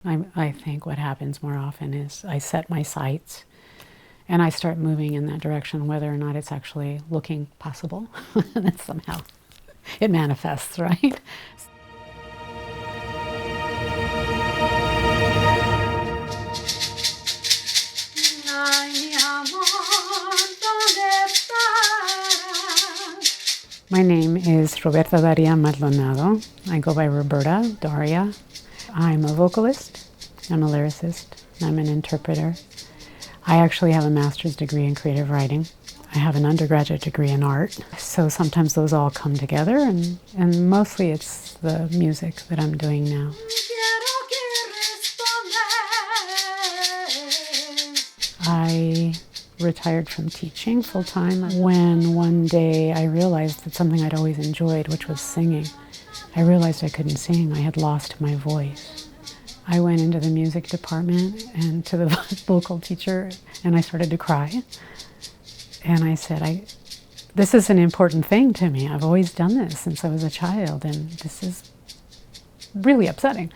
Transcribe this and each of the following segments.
I think what happens more often is I set my sights and I start moving in that direction, whether or not it's actually looking possible. And then somehow it manifests, right? My name is Roberta Daria Maldonado. I go by Roberta Daria. I'm a vocalist, I'm a lyricist, I'm an interpreter. I actually have a master's degree in creative writing. I have an undergraduate degree in art. So sometimes those all come together, and mostly it's the music that I'm doing now. I retired from teaching full-time when one day I realized that something I'd always enjoyed, which was singing. I realized I couldn't sing. I had lost my voice. I went into the music department and to the vocal teacher, and I started to cry. And I said, this is an important thing to me. I've always done this since I was a child, and this is really upsetting.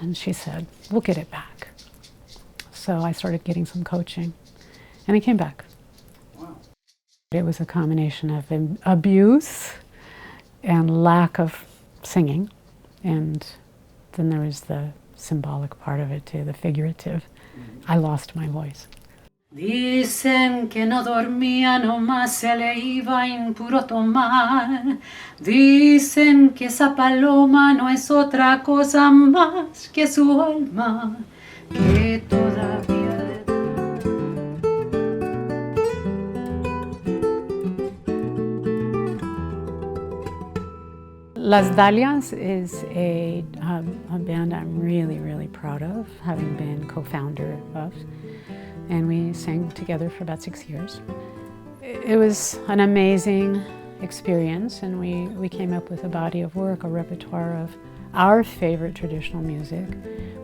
And she said, we'll get it back. So I started getting some coaching, and it came back. Wow. It was a combination of abuse and lack of singing, and then there was the symbolic part of it too, the figurative. I lost my voice. Dicen que no dormía, nomás se le iba en puro tomar. Dicen que esa paloma no es otra cosa más que su alma, que todavía... Las Dalias is a band I'm really, really proud of, having been co-founder of, and we sang together for about 6 years. It was an amazing experience, and we came up with a body of work, a repertoire of our favorite traditional music,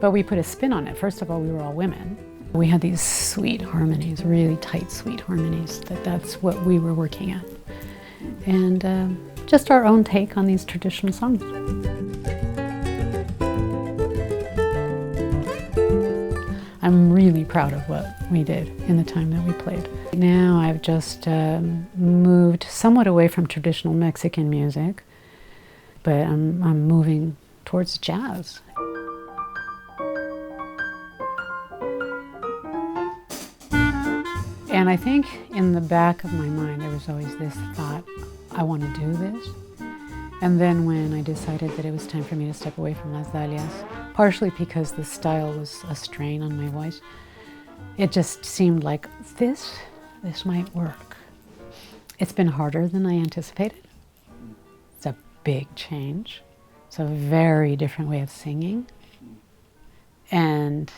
but we put a spin on it. First of all, we were all women. We had these sweet harmonies, really tight, sweet harmonies, that's what we were working at. And just our own take on these traditional songs. I'm really proud of what we did in the time that we played. Now I've just moved somewhat away from traditional Mexican music, but I'm moving towards jazz. And I think in the back of my mind there was always this thought, I want to do this. And then when I decided that it was time for me to step away from Las Dalias, partially because the style was a strain on my voice, it just seemed like this might work. It's been harder than I anticipated. It's a big change. It's a very different way of singing. And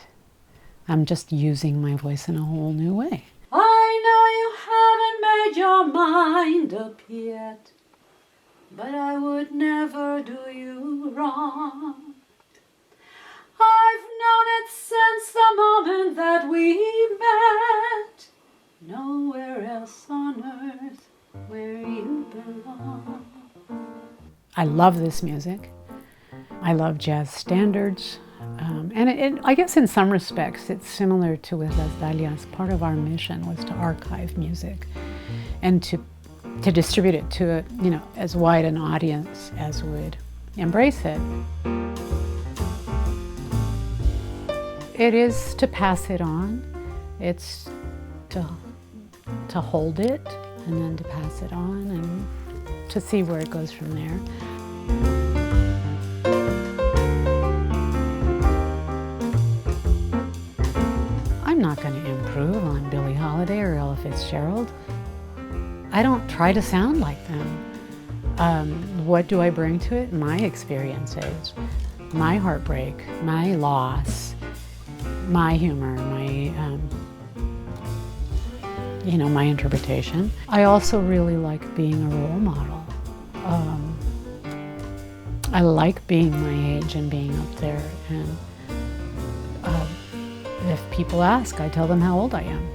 I'm just using my voice in a whole new way. I know you haven't made your mind up yet, but I would never do you wrong. I've known it since the moment that we met, nowhere else on earth where you belong. I love this music. I love jazz standards. And I guess in some respects it's similar to with Las Dalias. Part of our mission was to archive music and to distribute it to as wide an audience as would embrace it. It is to pass it on. It's to hold it and then to pass it on and to see where it goes from there. I'm not going to improve on Billie Holiday or Ella Fitzgerald. I don't try to sound like them. What do I bring to it? My experiences, my heartbreak, my loss, my humor, my interpretation. I also really like being a role model. I like being my age and being up there, and if people ask, I tell them how old I am.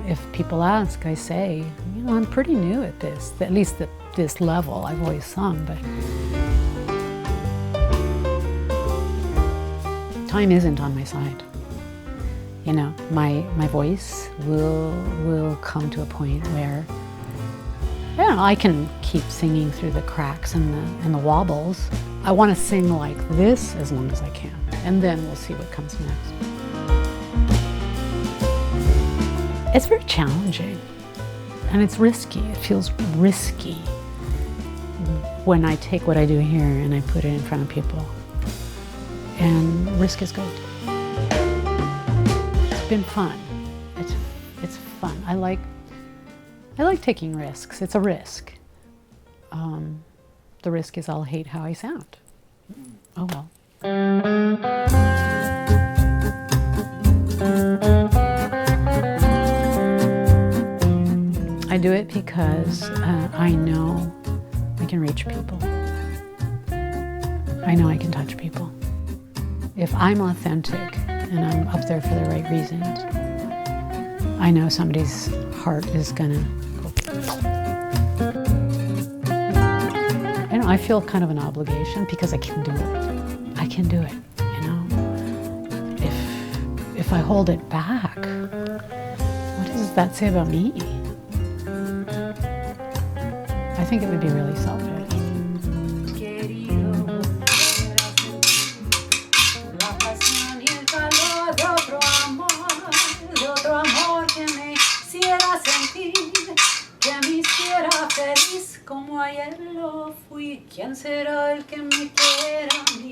If people ask, I say, I'm pretty new at this, at least at this level. I've always sung, but time isn't on my side. You know, my voice will come to a point where, you know, I can keep singing through the cracks and the wobbles. I want to sing like this as long as I can, and then we'll see what comes next. It's very challenging, and it's risky. It feels risky when I take what I do here and I put it in front of people. And risk is good. It's been fun. It's fun. I like taking risks. It's a risk. The risk is I'll hate how I sound. Oh well. I do it because I know I can reach people. I know I can touch people. If I'm authentic and I'm up there for the right reasons, I know somebody's heart is gonna go. You know, I feel kind of an obligation because I can do it. I can do it, you know. If I hold it back, what does that say about me? I think it would be really selfish. Como ayer lo fui, ¿quién será el que me quiera a mí?